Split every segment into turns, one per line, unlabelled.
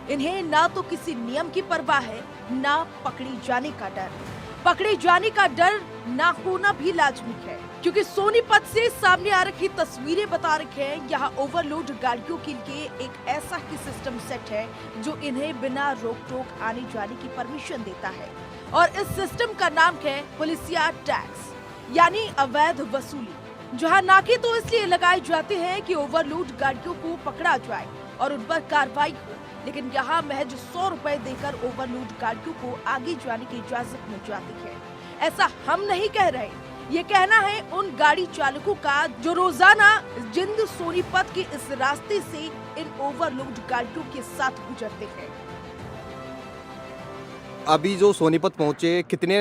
इन्हें ना तो किसी नियम की परवाह है, ना पकड़ी जाने का डर। पकड़े जाने का डर ना होना भी लाजमी है, क्योंकि सोनीपत से सामने आ रखी तस्वीरें बता रही हैं, यहाँ ओवरलोड गाड़ियों के लिए एक ऐसा ही सिस्टम सेट है जो इन्हें बिना रोक टोक आने जाने की परमिशन देता है। और इस सिस्टम का नाम है पुलिसिया टैक्स, यानी अवैध वसूली। जहां नाके तो इसलिए लगाए जाते हैं कि ओवरलोड गाड़ियों को पकड़ा जाए और उन पर कार्रवाई हो, लेकिन यहाँ महज 100 रुपए देकर ओवरलोड गाड़ियों को आगे जाने की इजाजत मिल जाती है। ऐसा हम नहीं कह रहे, ये कहना है उन गाड़ी चालकों का जो रोजाना जिंद सोनीपत के इस रास्ते से इन ओवरलोड गाड़ियों के साथ गुजरते हैं।
अभी जो सोनीपत पहुंचे कितने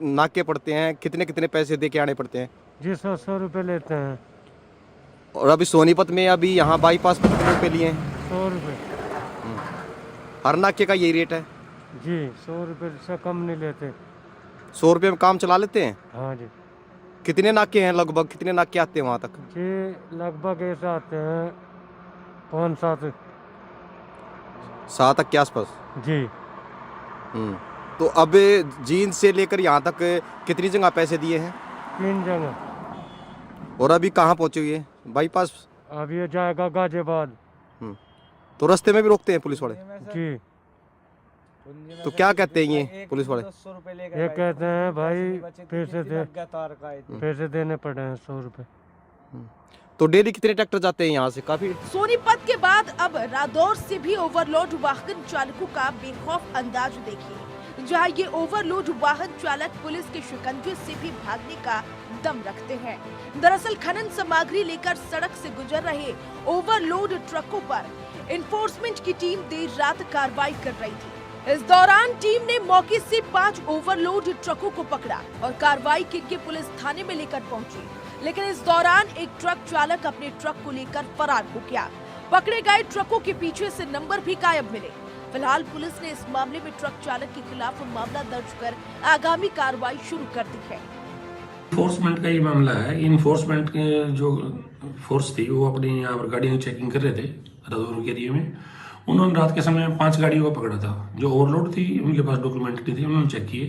नाके पड़ते हैं, कितने कितने पैसे दे के आने पड़ते हैं?
जी 100 रुपये लेते हैं।
और अभी सोनीपत में अभी यहाँ बाईपास पर कितने रुपये लिए हैं?
100 रुपये।
हर नाके का यही रेट है?
जी 100 रुपये से कम नहीं लेते।
100 रुपये में काम चला लेते हैं?
हाँ जी।
कितने नाके हैं लगभग, कितने नाके आते हैं वहाँ तक?
जी लगभग ऐसे आते हैं 5-7।
7 तक के आसपास?
जी।
तो अब जींद से लेकर यहाँ तक कितनी जगह पैसे दिए हैं?
3 जगह।
और अभी कहाँ पहुँचे ये बाईपास?
अब ये जाएगा गाजियाबाद।
तो रास्ते में भी रोकते हैं पुलिस वाले?
जी।
तो क्या कहते हैं ये पुलिस वाले?
ये कहते हैं भाई पैसे देने पड़े हैं 100 रुपये।
तो डेली कितने ट्रैक्टर जाते हैं यहाँ से? काफी।
सोनीपत के बाद अब रादौर से भी ओवरलोड वाहन चालकों का बेखौफ अंदाज देखिए, जहां ये ओवरलोड वाहन चालक पुलिस के शिकंजे से भी भागने का दम रखते हैं। दरअसल खनन सामग्री लेकर सड़क से गुजर रहे ओवरलोड ट्रकों पर एनफोर्समेंट की टीम देर रात कार्रवाई कर रही थी। इस दौरान टीम ने मौके से 5 ओवरलोड ट्रकों को पकड़ा और कार्रवाई के लिए पुलिस थाने में लेकर पहुंची, लेकिन इस दौरान एक ट्रक चालक अपने ट्रक को लेकर फरार हो गया। पकड़े गए ट्रकों के पीछे से नंबर भी गायब मिले। फिलहाल पुलिस ने इस मामले में ट्रक चालक के खिलाफ मामला दर्ज कर आगामी कार्रवाई शुरू कर दी है।
इन्फोर्समेंट का ये मामला है। इन्फोर्समेंट के जो फोर्स थी वो अपनी यहाँ पर गाड़ियों की चेकिंग कर रहे थे रादौर के एरिया में। उन्होंने रात के समय 5 गाड़ियों को पकड़ा था जो ओवरलोड थी, उनके पास डॉक्यूमेंट नहीं थी, उन्होंने चेक किए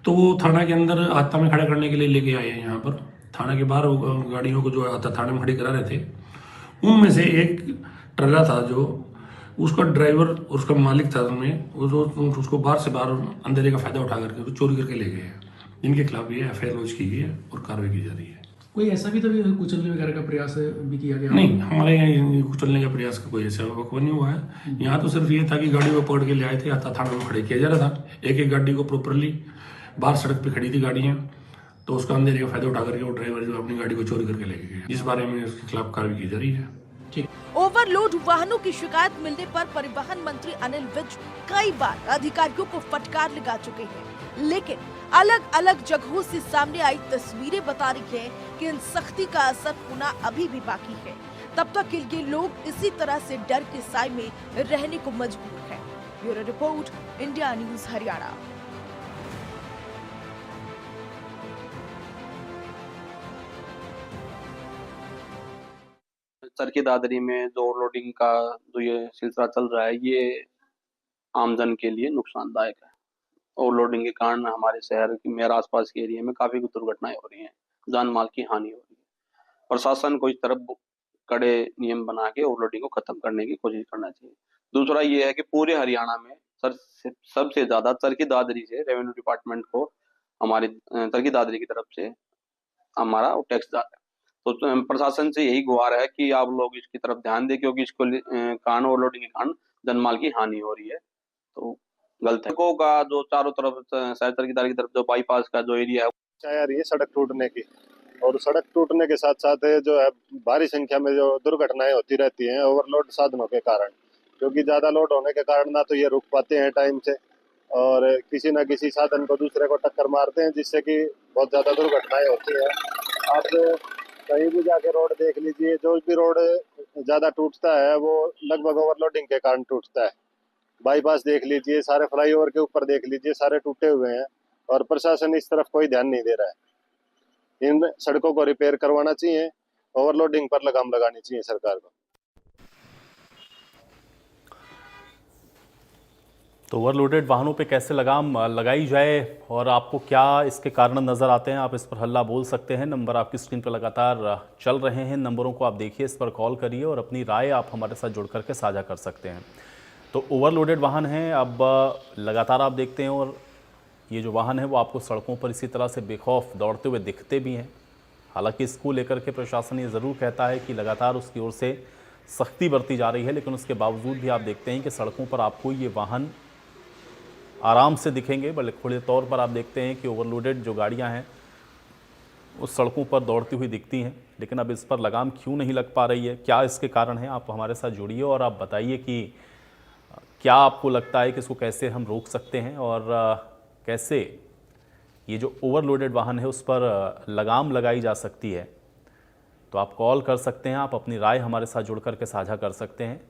तो वो थाना के अंदर आता में खड़ा करने के लिए लेके आए हैं। यहाँ पर थाना के बाहर गाड़ियों को जो आता थाने में खड़ी करा रहे थे, उनमें से एक ट्रला था जो उसका ड्राइवर और उसका मालिक था, उनमें उसको बाहर से बाहर अंधेरे का फायदा उठा करके तो चोरी करके ले गए हैं, जिनके खिलाफ ये एफआईआर लॉन्च की गई है और कार्रवाई की जा रही है।
कोई ऐसा भी तभी कुचलने वगैरह का प्रयास भी किया गया?
नहीं, हमारे यहाँ कुचलने का प्रयास का कोई ऐसा वक्त नहीं हुआ है। यहाँ तो सिर्फ ये था कि गाड़ी को पकड़ के ले आए थे, थाना में खड़े किया जा रहा था। एक एक गाड़ी को प्रॉपरली बाहर सड़क पे खड़ी थी गाड़ियाँ, तो उसका अंधेरे का फायदा उठा करके वो ड्राइवर जो अपनी गाड़ी को चोरी करके ले गए, जिस बारे में उसके खिलाफ कार्रवाई की जा रही है।
ओवरलोड वाहनों की शिकायत मिलने पर परिवहन मंत्री अनिल विज कई बार अधिकारियों को फटकार लगा चुके हैं, लेकिन अलग अलग जगहों से सामने आई तस्वीरें बता रही हैं कि इन सख्ती का असर होना अभी भी बाकी है। तब तक के लिए लोग इसी तरह से डर के साए में रहने को मजबूर हैं। Bureau report, India news Haryana.
Charkhi Dadri में जो ओवरलोडिंग का जो ये सिलसिला चल रहा है, ये आमजन के लिए नुकसानदायक है। ओवरलोडिंग के कारण हमारे शहर के मेरे आसपास के एरिया में काफी दुर्घटनाएं हो रही हैं, जान माल की हानि हो रही है। प्रशासन को इस तरफ कड़े नियम बना के ओवरलोडिंग को खत्म करने की कोशिश करना चाहिए। दूसरा ये है कि पूरे हरियाणा में सबसे ज्यादा चरखी दादरी से रेवेन्यू डिपार्टमेंट को हमारे चरखी दादरी की तरफ से हमारा टैक्स जा रहा है। तो प्रशासन से यही गुहार है कि आप लोग इसकी तरफ ध्यान दें, क्योंकि इसको कारण ओवरलोडिंग के कारण जनमाल की हानि हो रही है। तो गलत है को का जो चारों तरफ शहर की तरफ जो बाईपास का जो एरिया है
चाहे आ रही है सड़क टूटने की, और सड़क टूटने के साथ साथ जो है भारी संख्या में जो दुर्घटनाएं होती रहती हैं ओवरलोड साधनों के कारण, क्योंकि ज्यादा लोड होने के कारण ना तो ये रुक पाते हैं टाइम से और किसी न किसी साधन को दूसरे को टक्कर मारते हैं, जिससे कि बहुत ज्यादा दुर्घटनाएं होती है। आप कहीं भी जाके रोड देख लीजिए, जो भी रोड ज्यादा टूटता है वो लगभग ओवरलोडिंग के कारण टूटता है। बाईपास देख लीजिए, सारे फ्लाईओवर के ऊपर देख लीजिए, सारे टूटे हुए हैं और प्रशासन इस तरफ कोई ध्यान नहीं दे रहा है। इन सड़कों को रिपेयर करवाना चाहिए, ओवरलोडिंग पर लगाम लगानी चाहिए सरकार को।
तो ओवरलोडेड वाहनों पे कैसे लगाम लगाई जाए और आपको क्या इसके कारण नज़र आते हैं, आप इस पर हल्ला बोल सकते हैं। नंबर आपकी स्क्रीन पर लगातार चल रहे हैं, नंबरों को आप देखिए, इस पर कॉल करिए और अपनी राय आप हमारे साथ जुड़ करके साझा कर सकते हैं। तो ओवरलोडेड वाहन हैं, अब लगातार आप देखते हैं और ये जो वाहन है वो आपको सड़कों पर इसी तरह से बेखौफ दौड़ते हुए दिखते भी हैं। हालांकि इसको लेकर के प्रशासन ये ज़रूर कहता है कि लगातार उसकी ओर से सख्ती बरती जा रही है, लेकिन उसके बावजूद भी आप देखते हैं कि सड़कों पर आपको ये वाहन आराम से दिखेंगे। बल्कि खुले तौर पर आप देखते हैं कि ओवरलोडेड जो गाड़ियां हैं उस सड़कों पर दौड़ती हुई दिखती हैं, लेकिन अब इस पर लगाम क्यों नहीं लग पा रही है, क्या इसके कारण है, आप हमारे साथ जुड़िए और आप बताइए कि क्या आपको लगता है कि इसको कैसे हम रोक सकते हैं और कैसे ये जो ओवरलोडेड वाहन है उस पर लगाम लगाई जा सकती है। तो आप कॉल कर सकते हैं, आप अपनी राय हमारे साथ जुड़ करके साझा कर सकते हैं।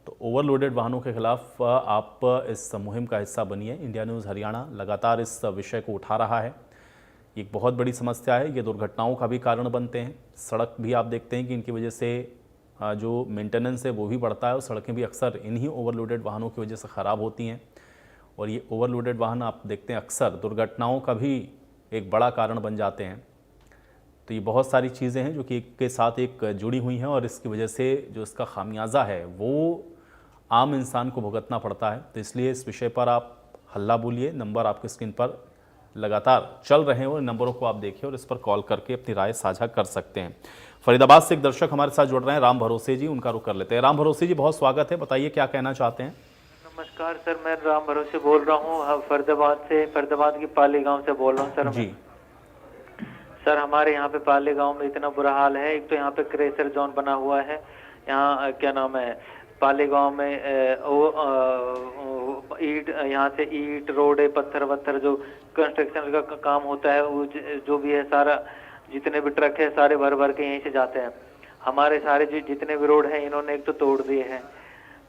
तो ओवरलोडेड वाहनों के खिलाफ आप इस मुहिम का हिस्सा बनिए। इंडिया न्यूज़ हरियाणा लगातार इस विषय को उठा रहा है। ये एक बहुत बड़ी समस्या है, ये दुर्घटनाओं का भी कारण बनते हैं। सड़क भी आप देखते हैं कि इनकी वजह से जो मेंटेनेंस है वो भी बढ़ता है और सड़कें भी अक्सर इन्हीं ओवरलोडेड वाहनों की वजह से ख़राब होती हैं। और ये ओवरलोडेड वाहन आप देखते हैं अक्सर दुर्घटनाओं का भी एक बड़ा कारण बन जाते हैं। तो ये बहुत सारी चीज़ें हैं जो कि एक के साथ एक जुड़ी हुई हैं और इसकी वजह से जो इसका खामियाजा है वो आम इंसान को भुगतना पड़ता है। तो इसलिए इस विषय पर आप हल्ला बोलिए। नंबर आपकी स्क्रीन पर लगातार चल रहे हैं और नंबरों को आप देखिए और इस पर कॉल करके अपनी राय साझा कर सकते हैं। फरीदाबाद से एक दर्शक हमारे साथ जुड़ रहे हैं, राम भरोसे जी, उनका रुख कर लेते हैं। राम भरोसे जी, बहुत स्वागत है, बताइए क्या कहना चाहते हैं।
नमस्कार सर, मैं राम भरोसे बोल रहा हूँ फरीदाबाद की पाली गांव से बोल रहा हूँ सर।
जी
सर, हमारे यहाँ पे पाली गांव में इतना बुरा हाल है। एक तो यहाँ पे क्रेशर जोन बना हुआ है, यहाँ क्या नाम है, पाली गांव में ईट, यहाँ से ईट रोड पत्थर वत्थर जो कंस्ट्रक्शन का काम होता है वो जो भी है सारा, जितने भी ट्रक है सारे भर भर के यहीं से जाते हैं। हमारे सारे जितने भी रोड हैं इन्होंने एक तो तोड़ दिए हैं,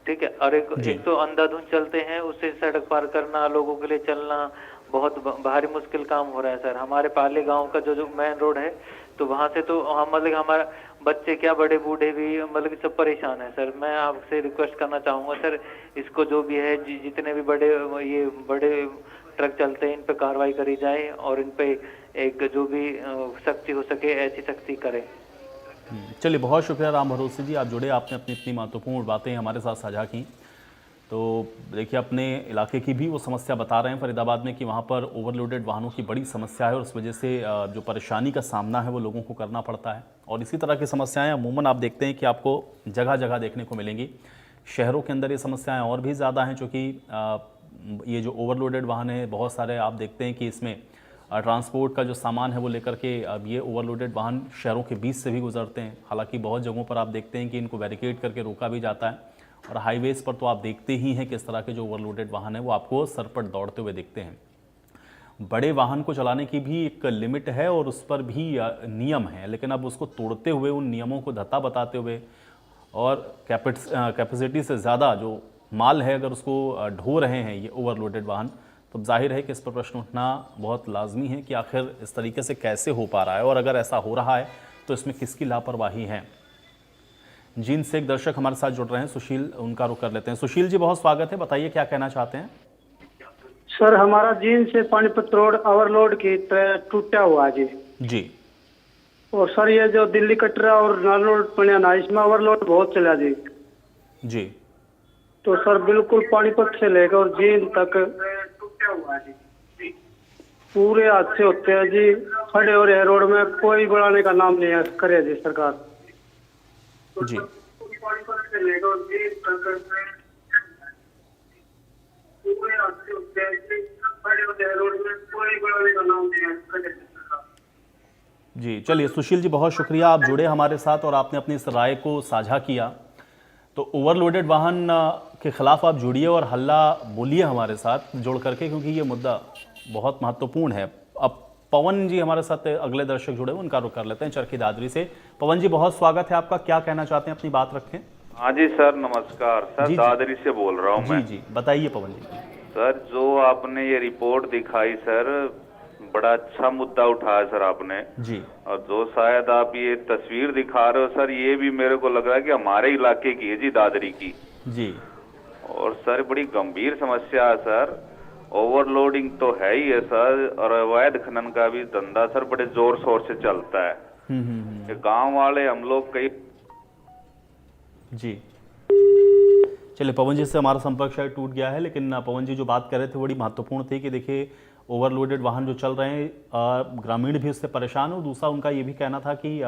ठीक है, और एक तो अंधाधुंध चलते हैं, उससे सड़क पार करना, लोगों के लिए चलना बहुत भारी मुश्किल काम हो रहा है सर। हमारे पाले गांव का जो मेन रोड है तो वहां से तो हम मतलब हमारा बच्चे क्या बड़े बूढ़े भी मतलब सब परेशान है सर। मैं आपसे रिक्वेस्ट करना चाहूंगा सर, इसको जो भी है जितने भी बड़े ट्रक चलते हैं इन पे कार्रवाई करी जाए और इन पे एक जो भी सख्ती हो सके ऐसी सख्ती करें।
चलिए, बहुत शुक्रिया राम भरोसे जी, आप जुड़े, आपने अपनी इतनी महत्वपूर्ण बातें हमारे साथ साझा की। तो देखिए, अपने इलाके की भी वो समस्या बता रहे हैं फरीदाबाद में कि वहाँ पर ओवरलोडेड वाहनों की बड़ी समस्या है और उस वजह से जो परेशानी का सामना है वो लोगों को करना पड़ता है। और इसी तरह की समस्याएं अमूमन आप देखते हैं कि आपको जगह जगह देखने को मिलेंगी। शहरों के अंदर ये समस्याएं और भी ज़्यादा हैं, चूँकि ये जो ओवरलोडेड वाहन है बहुत सारे आप देखते हैं कि इसमें ट्रांसपोर्ट का जो सामान है वो लेकर के अब ये ओवरलोडेड वाहन शहरों के बीच से भी गुजरते हैं। हालांकि बहुत जगहों पर आप देखते हैं कि इनको बैरिकेड करके रोका भी जाता है और हाईवेज़ पर तो आप देखते ही हैं किस तरह के जो ओवरलोडेड वाहन है वो आपको सरपट दौड़ते हुए दिखते हैं। बड़े वाहन को चलाने की भी एक लिमिट है और उस पर भी नियम है, लेकिन अब उसको तोड़ते हुए, उन नियमों को धत्ता बताते हुए और कैपेसिटी से ज़्यादा जो माल है अगर उसको ढो रहे हैं ये ओवरलोडेड वाहन, तो जाहिर है कि इस पर प्रश्न उठना बहुत लाजमी है कि आखिर इस तरीके से कैसे हो पा रहा है और अगर ऐसा हो रहा है तो इसमें किसकी लापरवाही है। जींद से एक दर्शक हमारे साथ जुड़ रहे हैं, सुशील, उनका रुख कर लेते हैं। सुशील जी, बहुत स्वागत है, बताइए क्या कहना चाहते हैं।
सर, हमारा जींद से पानीपत रोड ओवरलोड की टूटा हुआ जी।
जी।
और सर ये जो दिल्ली कटरा और नालोड पनियाना इसमें ओवरलोड बहुत चला जी।
जी।
तो सर बिल्कुल पानीपत से लेकर जींद तक टूटा हुआ जी, पूरे हादसे होते हैं जी। खड़े हो रहे रोड में, कोई बढ़ाने का नाम नहीं करे जी सरकार।
जी। जी, चलिए सुशील जी, बहुत शुक्रिया, आप जुड़े हमारे साथ और आपने अपनी इस राय को साझा किया। तो ओवरलोडेड वाहन के खिलाफ आप जुड़िए और हल्ला बोलिए हमारे साथ जुड़ करके, क्योंकि ये मुद्दा बहुत महत्वपूर्ण है। अब पवन जी हमारे साथ अगले दर्शक जुड़े, उनका रुख कर लेते हैं चरखी दादरी से। पवन जी, बहुत स्वागत है आपका, क्या कहना चाहते हैं, अपनी बात रखें।
हाँ जी सर, नमस्कार सर, दादरी से बोल रहा हूँ मैं।
जी, बताइए पवन जी।
सर, जो आपने ये रिपोर्ट दिखाई सर, बड़ा अच्छा मुद्दा उठाया सर आपने
जी।
और जो शायद आप ये तस्वीर दिखा रहे हो सर, ये भी मेरे को लग रहा है कि हमारे इलाके की है जी, दादरी की
जी।
और सर बड़ी गंभीर समस्या है सर। ओवरलोडिंग तो है ही है सर, और अवैध खनन का भी धंधा सर बड़े जोर शोर से चलता है। ये गांव वाले हम लोग कई
जी। चलिए, पवन जी से हमारा संपर्क शायद टूट गया है, लेकिन पवन जी जो बात कर रहे थे बड़ी महत्वपूर्ण थी कि देखिए ओवरलोडेड वाहन जो चल रहे हैं, ग्रामीण भी उससे परेशान है, और दूसरा उनका ये भी कहना था कि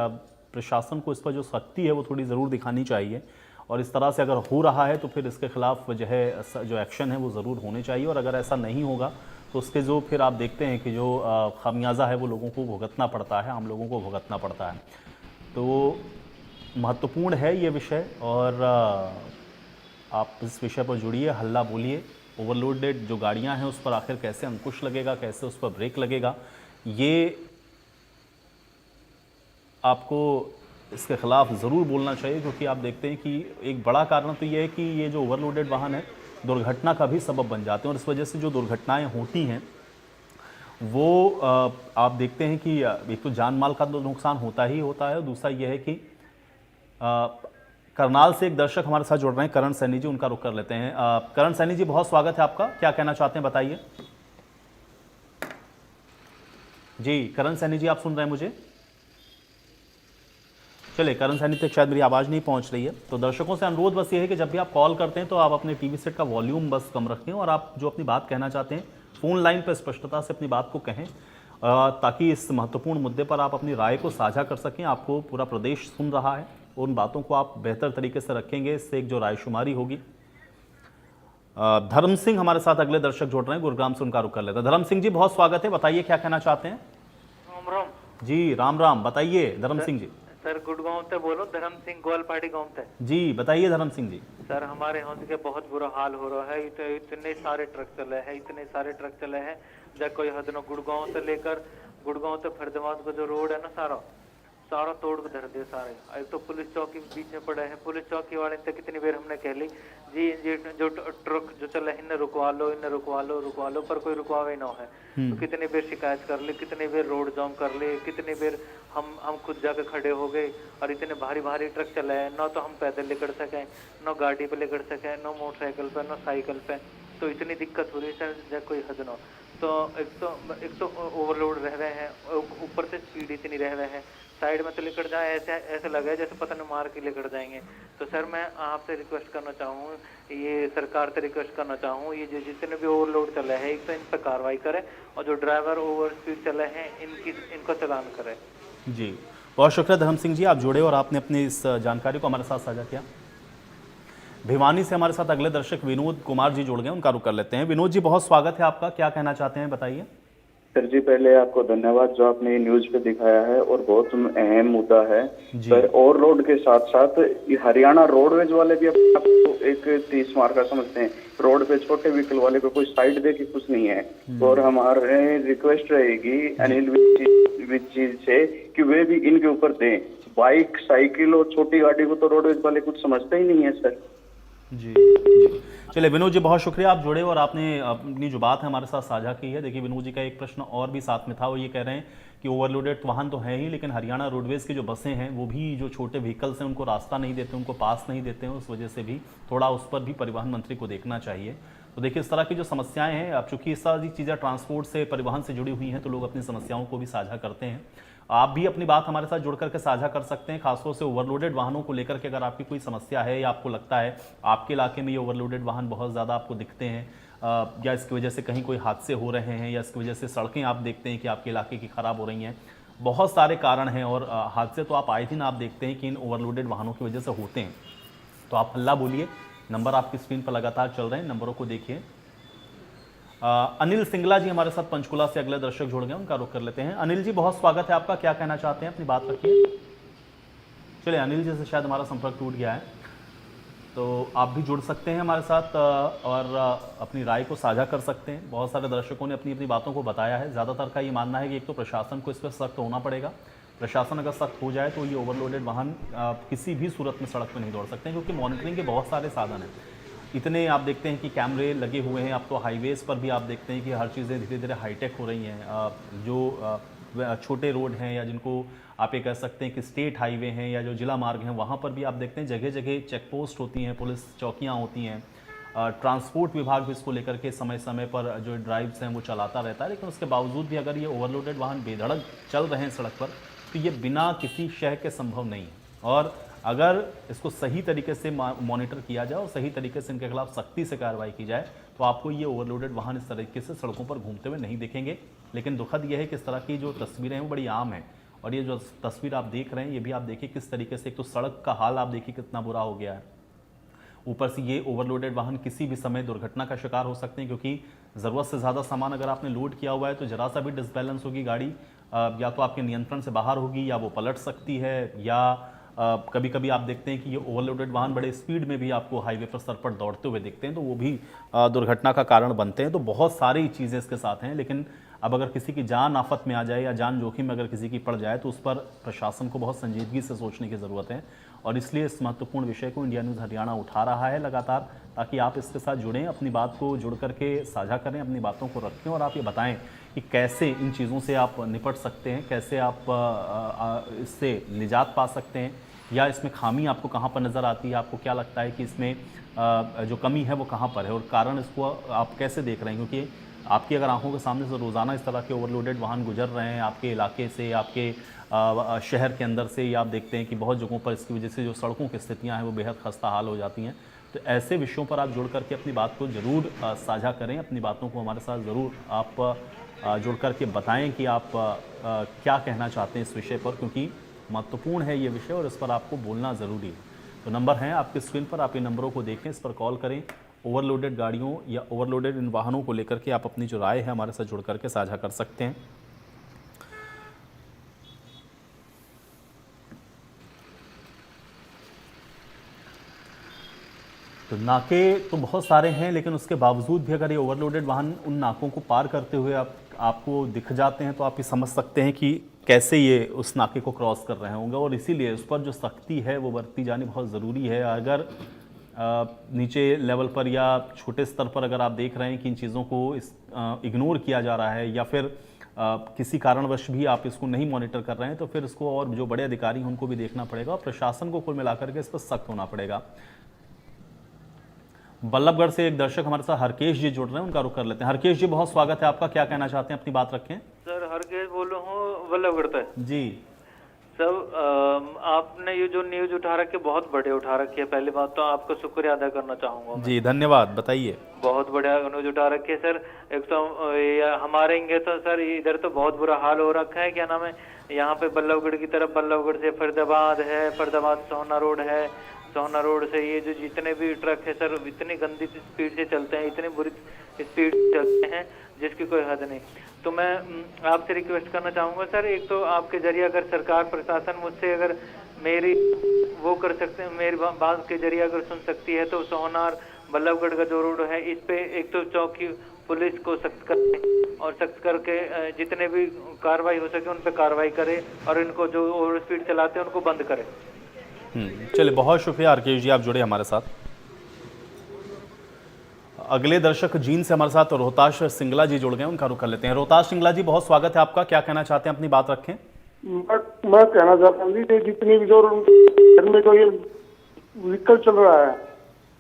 प्रशासन को इस पर जो सख्ती है वो थोड़ी ज़रूर दिखानी चाहिए, और इस तरह से अगर हो रहा है तो फिर इसके खिलाफ जो है जो एक्शन है वो ज़रूर होने चाहिए, और अगर ऐसा नहीं होगा तो उसके जो फिर आप देखते हैं कि जो खामियाजा है वो लोगों को भुगतना पड़ता है, आम लोगों को भुगतना पड़ता है। तो महत्वपूर्ण है ये विषय, और आप इस विषय पर जुड़िए, हल्ला बोलिए। ओवरलोडेड जो गाड़ियां हैं उस पर आखिर कैसे अंकुश लगेगा, कैसे उस पर ब्रेक लगेगा, ये आपको इसके खिलाफ ज़रूर बोलना चाहिए, क्योंकि आप देखते हैं कि एक बड़ा कारण तो ये है कि ये जो ओवरलोडेड वाहन है दुर्घटना का भी सबब बन जाते हैं, और इस वजह से जो दुर्घटनाएं होती हैं वो आप देखते हैं कि एक तो जान माल का तो नुकसान होता ही होता है, और दूसरा ये है कि करनाल से एक दर्शक हमारे साथ जुड़ रहे हैं, करण सैनी जी, उनका रुख कर लेते हैं। करण सैनी जी, बहुत स्वागत है आपका, क्या कहना चाहते हैं बताइए। जी करण सैनी जी, आप सुन रहे हैं मुझे? चलिए, करण सैनी तक शायद मेरी आवाज़ नहीं पहुंच रही है, तो दर्शकों से अनुरोध बस ये है कि जब भी आप कॉल करते हैं तो आप अपने टीवी सेट का वॉल्यूम बस कम रखें, और आप जो अपनी बात कहना चाहते हैं फ़ोन लाइन पर स्पष्टता से अपनी बात को कहें, ताकि इस महत्वपूर्ण मुद्दे पर आप अपनी राय को साझा कर सकें। आपको पूरा प्रदेश सुन रहा है, उन बातों को आप बेहतर तरीके से रखेंगे, इससे एक जो रायशुमारी होगी। धर्म सिंह हमारे साथ अगले दर्शक जुड़ रहे हैं, गुरुग्राम से, उनका रुख कर लेते हैं। धर्म सिंह जी, बहुत स्वागत है, बताइए क्या कहना चाहते हैं।
राम राम
जी, राम राम, बताइए धर्म सिंह जी।
सर, गुड़गांव से बोलो, धर्म सिंह गोलपाड़ी गांव से।
जी बताइए धर्म सिंह जी।
सर, हमारे यहाँ के बहुत बुरा हाल हो रहा है, इतने सारे ट्रक चले हैं, इतने सारे ट्रक चले हैं, जब कोई हद न। गुड़गांव से लेकर गुड़गांव से फरीदाबाद का जो रोड है ना, सारा तोड़ के धर दे सारे। एक तो पुलिस चौकी बीच में पड़े हैं, पुलिस चौकी वाले से कितनी बार हमने कह ली जी जो ट्रक जो चले इन्हें रुकवा लो, पर कोई रुकवावे ना है। तो कितनी बार शिकायत कर ली, कितनी बार रोड जाम कर ली, कितनी बार हम खुद जाकर खड़े हो गए, और इतने भारी ट्रक चले हैं, ना तो हम पैदल लेकर सकें, ना गाड़ी पे लेकर सकें, ना मोटरसाइकिल पे, ना साइकिल पे। तो इतनी दिक्कत हो रही है सर, कोई हद ना। तो एक तो ओवरलोड रह रहे हैं, ऊपर से स्पीड इतनी रह रहे हैं, साइड में तो लेकर जाए ऐसे लगे जैसे पता नहीं मार के लेकर जाएंगे। तो सर, मैं आपसे रिक्वेस्ट करना चाहूँ, ये सरकार से रिक्वेस्ट करना चाहूँ, ये जो जितने भी ओवरलोड चले हैं, एक तो इन पर कार्रवाई करें, और जो ड्राइवर ओवर स्पीड चले हैं इनको चालान करें।
जी, बहुत शुक्रिया धर्म सिंह जी, आप जुड़े और आपने अपनी इस जानकारी को हमारे साथ साझा किया। भिवानी से हमारे साथ अगले दर्शक विनोद कुमार जी जुड़ गए, उनका रुख कर लेते हैं। विनोद जी, बहुत स्वागत है आपका, क्या कहना चाहते हैं बताइए।
सर जी, पहले आपको धन्यवाद जो आपने न्यूज पे दिखाया है, और बहुत अहम मुद्दा है। पर ओवरलोड के साथ साथ हरियाणा रोडवेज वाले भी अपने आप को एक तीस मार का समझते हैं। रोड पे छोटे व्हीकल वाले को कोई साइड दे के कुछ नहीं है, और हमारे रिक्वेस्ट रहेगी अनिल विज जी से कि वे भी इनके ऊपर दें। बाइक, साइकिल और छोटी गाड़ी को तो रोडवेज वाले कुछ समझते ही नहीं है सर।
जी, चलिए विनोद जी, बहुत शुक्रिया, आप जुड़े और आपने अपनी जो बात है हमारे साथ साझा की है। देखिए, विनोद जी का एक प्रश्न और भी साथ में था, वो ये कह रहे हैं कि ओवरलोडेड वाहन तो है ही, लेकिन हरियाणा रोडवेज की जो बसें हैं वो भी जो छोटे व्हीकल्स हैं उनको रास्ता नहीं देते, उनको पास नहीं देते हैं, उस वजह से भी थोड़ा उस पर भी परिवहन मंत्री को देखना चाहिए। तो देखिए, इस तरह की जो समस्याएं हैं, अब चूंकि इस तरह की चीज़ें ट्रांसपोर्ट से, परिवहन से जुड़ी हुई हैं, तो लोग अपनी समस्याओं को भी साझा करते हैं। आप भी अपनी बात हमारे साथ जुड़ करके साझा कर सकते हैं, खासतौर से ओवरलोडेड वाहनों को लेकर के। अगर आपकी कोई समस्या है, या आपको लगता है आपके इलाके में ये ओवरलोडेड वाहन बहुत ज़्यादा आपको दिखते हैं, या इसकी वजह से कहीं कोई हादसे हो रहे हैं, या इसकी वजह से सड़कें आप देखते हैं कि आपके इलाके की ख़राब हो रही हैं, बहुत सारे कारण हैं, और हादसे तो आप आए दिन आप देखते हैं कि इन ओवरलोडेड वाहनों की वजह से होते हैं। तो आप हल्ला बोलिए, नंबर आपकी स्क्रीन पर लगातार चल रहे हैं, नंबरों को देखिए। अनिल सिंगला जी हमारे साथ पंचकुला से अगले दर्शक जुड़ गए, उनका रुख कर लेते हैं। अनिल जी, बहुत स्वागत है आपका, क्या कहना चाहते हैं, अपनी बात रखिए। चलिए, अनिल जी से शायद हमारा संपर्क टूट गया है, तो आप भी जुड़ सकते हैं हमारे साथ और अपनी राय को साझा कर सकते हैं। बहुत सारे दर्शकों ने अपनी अपनी बातों को बताया है। ज़्यादातर का ये मानना है कि एक तो प्रशासन को इस पर सख्त होना पड़ेगा। प्रशासन अगर सख्त हो जाए तो ये ओवरलोडेड वाहन किसी भी सूरत में सड़क पर नहीं दौड़ सकते हैं, क्योंकि मॉनिटरिंग के बहुत सारे साधन हैं। इतने आप देखते हैं कि कैमरे लगे हुए हैं, अब तो हाईवेज़ पर भी आप देखते हैं कि हर चीज़ें धीरे धीरे हाईटेक हो रही हैं। जो छोटे रोड हैं या जिनको आप ये कह सकते हैं कि स्टेट हाईवे हैं या जो जिला मार्ग हैं, वहाँ पर भी आप देखते हैं जगह जगह चेक पोस्ट होती हैं, पुलिस चौकियाँ होती हैं। ट्रांसपोर्ट विभाग भी इसको लेकर के समय समय पर जो ड्राइव्स हैं वो चलाता रहता है, लेकिन उसके बावजूद भी अगर ये ओवरलोडेड वाहन बेधड़क चल रहे हैं सड़क पर, तो ये बिना किसी शय के संभव नहीं है। और अगर इसको सही तरीके से मॉनिटर किया जाए और सही तरीके से इनके खिलाफ सख्ती से कार्रवाई की जाए, तो आपको ये ओवरलोडेड वाहन इस तरीके से सड़कों पर घूमते हुए नहीं दिखेंगे। लेकिन दुखद यह है कि इस तरह की जो तस्वीरें हैं वो बड़ी आम हैं। और ये जो तस्वीर आप देख रहे हैं, ये भी आप देखिए किस तरीके से, एक तो सड़क का हाल आप देखिए कितना बुरा हो गया है, ऊपर से ये ओवरलोडेड वाहन किसी भी समय दुर्घटना का शिकार हो सकते हैं, क्योंकि ज़रूरत से ज़्यादा सामान अगर आपने लोड किया हुआ है तो जरा सा भी डिसबैलेंस होगी गाड़ी, या तो आपके नियंत्रण से बाहर होगी या वो पलट सकती है, या कभी कभी आप देखते हैं कि ये ओवरलोडेड वाहन बड़े स्पीड में भी आपको हाईवे पर सर पर दौड़ते हुए दिखते हैं, तो वो भी दुर्घटना का कारण बनते हैं। तो बहुत सारी चीज़ें इसके साथ हैं, लेकिन अब अगर किसी की जान आफत में आ जाए या जान जोखिम में अगर किसी की पड़ जाए, तो उस पर प्रशासन को बहुत संजीदगी से सोचने की ज़रूरत है। और इसलिए इस महत्वपूर्ण विषय को इंडिया न्यूज़ हरियाणा उठा रहा है लगातार, ताकि आप इसके साथ जुड़ें, अपनी बात को जुड़ करके साझा करें, अपनी बातों को रखें और आप ये बताएं कि कैसे इन चीज़ों से आप निपट सकते हैं, कैसे आप इससे निजात पा सकते हैं, या इसमें खामी आपको कहाँ पर नज़र आती है, आपको क्या लगता है कि इसमें जो कमी है वो कहाँ पर है और कारण इसको आप कैसे देख रहे हैं। क्योंकि आपकी अगर आंखों के सामने से रोज़ाना इस तरह के ओवरलोडेड वाहन गुजर रहे हैं आपके इलाके से, आपके शहर के अंदर से, या आप देखते हैं कि बहुत जगहों पर इसकी वजह से जो सड़कों की स्थितियाँ हैं वो बेहद खस्ता हाल हो जाती हैं, तो ऐसे विषयों पर आप जुड़ करके अपनी बात को ज़रूर साझा करें, अपनी बातों को हमारे साथ ज़रूर आप जुड़ करके बताएं कि आप क्या कहना चाहते हैं इस विषय पर, क्योंकि महत्वपूर्ण है ये विषय और इस पर आपको बोलना ज़रूरी है। तो नंबर हैं आपके स्क्रीन पर, आप इन नंबरों को देखें, इस पर कॉल करें। ओवरलोडेड गाड़ियों या ओवरलोडेड इन वाहनों को लेकर के आप अपनी जो राय है हमारे साथ जुड़ करके साझा कर सकते हैं। तो नाके तो बहुत सारे हैं, लेकिन उसके बावजूद भी अगर ये ओवरलोडेड वाहन उन नाकों को पार करते हुए आपको दिख जाते हैं, तो आप ये समझ सकते हैं कि कैसे ये उस नाके को क्रॉस कर रहे होंगे। और इसीलिए उस पर जो सख्ती है वो बरती जानी बहुत ज़रूरी है। अगर नीचे लेवल पर या छोटे स्तर पर अगर आप देख रहे हैं कि इन चीज़ों को इग्नोर किया जा रहा है, या फिर किसी कारणवश भी आप इसको नहीं मॉनिटर कर रहे हैं, तो फिर इसको और जो बड़े अधिकारी हैं उनको भी देखना पड़ेगा और प्रशासन को कुल मिलाकर के इस पर सख्त होना पड़ेगा। बल्लभगढ़ से एक दर्शक हमारे साथ हरकेश जी जुड़ रहे हैं, उनका रुख कर लेते हैं। हरकेश जी, बहुत स्वागत है आपका, क्या कहना चाहते हैं, अपनी बात रखें।
सर हरकेश बोल रहा हूँ बल्लभगढ़ से
जी।
सब आपने ये जो न्यूज उठा रखी है बहुत बढ़िया उठा रखी है, पहली बात तो आपका शुक्रिया अदा करना चाहूंगा।
जी धन्यवाद, बताइए।
बहुत बढ़िया न्यूज उठा रखी है सर। एक तो हमारे इंगे तो सर इधर तो बहुत बुरा हाल हो रखा है, क्या नाम है, यहाँ पे बल्लभगढ़ की तरफ, बल्लभगढ़ से फरीदाबाद है, फरीदाबाद सोहना रोड है, सोहना रोड से ये जो जितने भी ट्रक है सर इतनी गंदी स्पीड से चलते हैं, इतनी बुरी स्पीड चलते हैं जिसकी कोई हद नहीं। तो मैं आपसे रिक्वेस्ट करना चाहूँगा सर, एक तो आपके जरिए अगर सरकार प्रशासन मुझसे अगर मेरी वो कर सकते हैं, मेरी बात के जरिए अगर सुन सकती है, तो सोहनार बल्लभगढ़ का जो रोड है इस पे एक तो चौकी पुलिस को सख्त करें और सख्त करके जितने भी कार्रवाई हो सके उन पर कार्रवाई करे और इनको जो ओवर स्पीड चलाते हैं उनको बंद करें।
चलिए, बहुत शुक्रिया हरकेश जी, आप जुड़े हमारे साथ। अगले दर्शक जीन से हमारे साथ रोहताश सिंगला जी जुड़ गए, उनका रुख कर लेते हैं। रोहताश सिंगला जी, बहुत स्वागत है आपका, क्या कहना चाहते हैं, अपनी बात रखें।
मैं कहना चाहता हूँ कि जितनी भी जो घर में जो ये व्हीकल चल रहा है,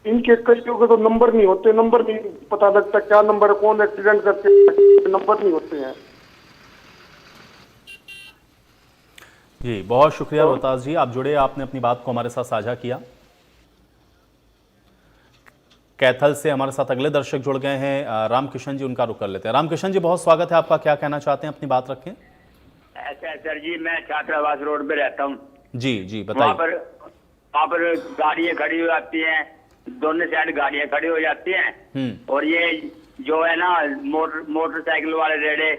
इनके कईयों के तो नंबर नहीं होते, नंबर नहीं पता लगता क्या नंबर, कौन एक्सीडेंट करके नंबर नहीं होते हैं।
जी बहुत शुक्रिया रोहतास जी, आप जुड़े, आपने अपनी बात को हमारे साथ साझा किया। कैथल से हमारे साथ अगले दर्शक जुड़ गए हैं, रामकिशन जी, उनका रुख कर लेते हैं। रामकिशन जी, बहुत स्वागत है आपका, क्या कहना चाहते हैं, अपनी बात रखें।
ऐसा सर जी, मैं छात्रावास रोड पे रहता हूँ।
जी जी बताइए।
वहाँ पर गाड़ियाँ खड़ी हो जाती हैं, दोनों साइड गाड़ियाँ खड़ी हो जाती हैं, और ये जो है ना मोटरसाइकिल वाले रेड़े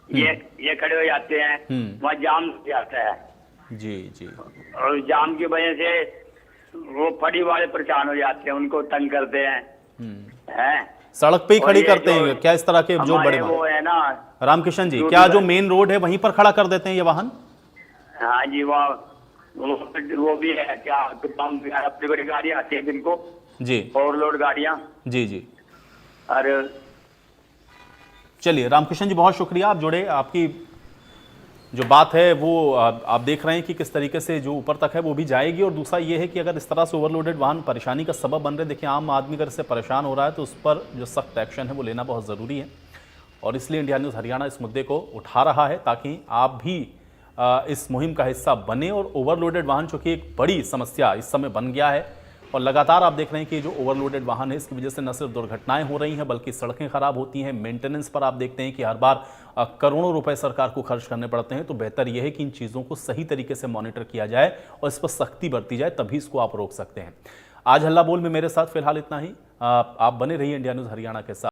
ये खड़े हो जाते हैं, वहाँ जाम लग जाता है।
जी जी।
और जाम की वजह से वो फड़ी वाले परेशान हो जाते हैं, उनको तंग करते हैं।
सड़क पे ही खड़ी करते हैं क्या इस तरह के जो बड़े
वो है ना
रामकिशन जी, क्या जो मेन रोड है वहीं पर खड़ा कर देते हैं ये वाहन?
हाँ जी, वहाँ वो भी है क्या, अपनी बड़ी गाड़ियाँ आती है जिनको
जी
ओवरलोड गाड़ियाँ।
जी जी
अरे
चलिए रामकृष्ण जी, बहुत शुक्रिया आप जुड़े। आपकी जो बात है वो आप देख रहे हैं कि किस तरीके से जो ऊपर तक है वो भी जाएगी। और दूसरा ये है कि अगर इस तरह से ओवरलोडेड वाहन परेशानी का सबब बन रहे, देखिए आम आदमी अगर इससे परेशान हो रहा है तो उस पर जो सख्त एक्शन है वो लेना बहुत ज़रूरी है। और इसलिए इंडिया न्यूज़ हरियाणा इस मुद्दे को उठा रहा है ताकि आप भी इस मुहिम का हिस्सा बने। और ओवरलोडेड वाहन चूँकि एक बड़ी समस्या इस समय बन गया है और लगातार आप देख रहे हैं कि जो ओवरलोडेड वाहन है इसकी वजह से न सिर्फ दुर्घटनाएं हो रही हैं बल्कि सड़कें खराब होती हैं। मेंटेनेंस पर आप देखते हैं कि हर बार करोड़ों रुपए सरकार को खर्च करने पड़ते हैं। तो बेहतर यह है कि इन चीज़ों को सही तरीके से मॉनिटर किया जाए और इस पर सख्ती बरती जाए, तभी इसको आप रोक सकते हैं। आज हल्ला बोल में मेरे साथ फिलहाल इतना ही। आप बने रहिए इंडिया न्यूज़ हरियाणा के साथ।